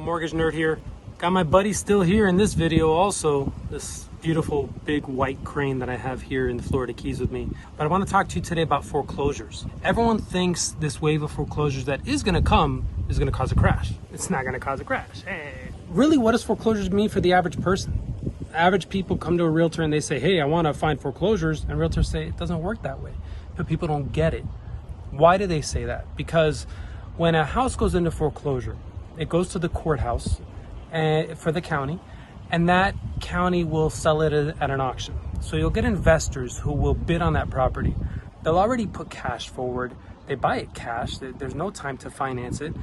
Mortgage Nerd here. Got my buddy still here in this video also, this beautiful big white crane that I have here in the Florida Keys with me. But I want to talk to you today about foreclosures. Everyone thinks this wave of foreclosures that is going to come is going to cause a crash. It's not going to cause a crash. Hey. Really, what does foreclosures mean for the average person? Average people come to a realtor and they say, hey, I want to find foreclosures. And realtors say it doesn't work that way. But people don't get it. Why do they say that? Because when a house goes into foreclosure, it goes to the courthouse for the county, and that county will sell it at an auction. So you'll get investors who will bid on that property. They'll already put cash forward. They buy it cash. There's no time to finance it.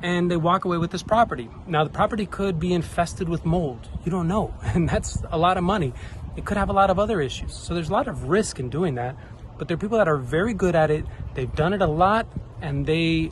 And they walk away with this property. Now, the property could be infested with mold. You don't know. And that's a lot of money. It could have a lot of other issues. So there's a lot of risk in doing that. But there are people that are very good at it. They've done it a lot, and they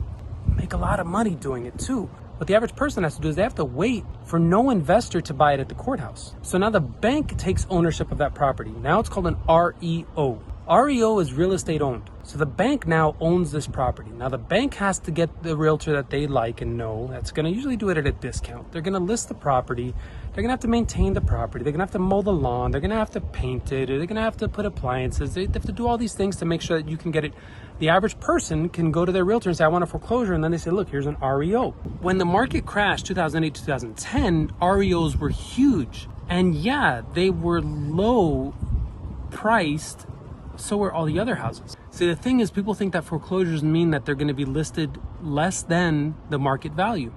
make a lot of money doing it too. What the average person has to do is they have to wait for no investor to buy it at the courthouse. So now the bank takes ownership of that property. Now it's called an REO. REO is real estate owned. So the bank now owns this property. Now the bank has to get the realtor that they like and know that's going to usually do it at a discount. They're going to list the property. They're going to have to maintain the property. They're going to have to mow the lawn. They're going to have to paint it. They're going to have to put appliances. They have to do all these things to make sure that you can get it. The average person can go to their realtor and say, I want a foreclosure. And then they say, look, here's an REO. When the market crashed 2008, 2010, REOs were huge. And yeah, they were low priced. So were all the other houses. See, the thing is, people think that foreclosures mean that they're going to be listed less than the market value.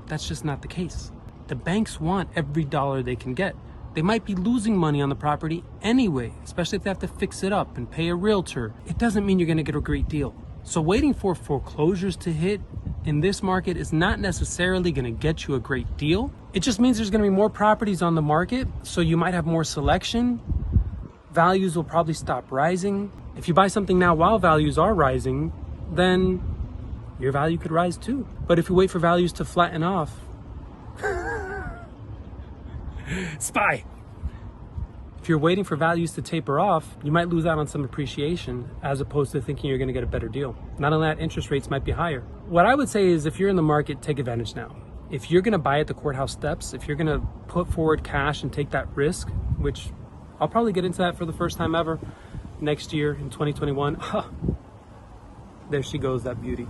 That's just not the case. The banks want every dollar they can get. They might be losing money on the property anyway, especially if they have to fix it up and pay a realtor. It doesn't mean you're going to get a great deal. So waiting for foreclosures to hit in this market is not necessarily going to get you a great deal. It just means there's going to be more properties on the market, so you might have more selection. Values will probably stop rising. If you buy something now while values are rising, then your value could rise too. But if you wait for values to flatten off, spy. If you're waiting for values to taper off, you might lose out on some appreciation as opposed to thinking you're going to get a better deal. Not only that, interest rates might be higher. What I would say is if you're in the market, take advantage now. If you're going to buy at the courthouse steps, if you're going to put forward cash and take that risk, which I'll probably get into that for the first time ever next year in 2021. There she goes, that beauty.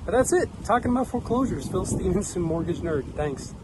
But that's it. Talking about foreclosures. Phil Stevenson, Mortgage Nerd. Thanks.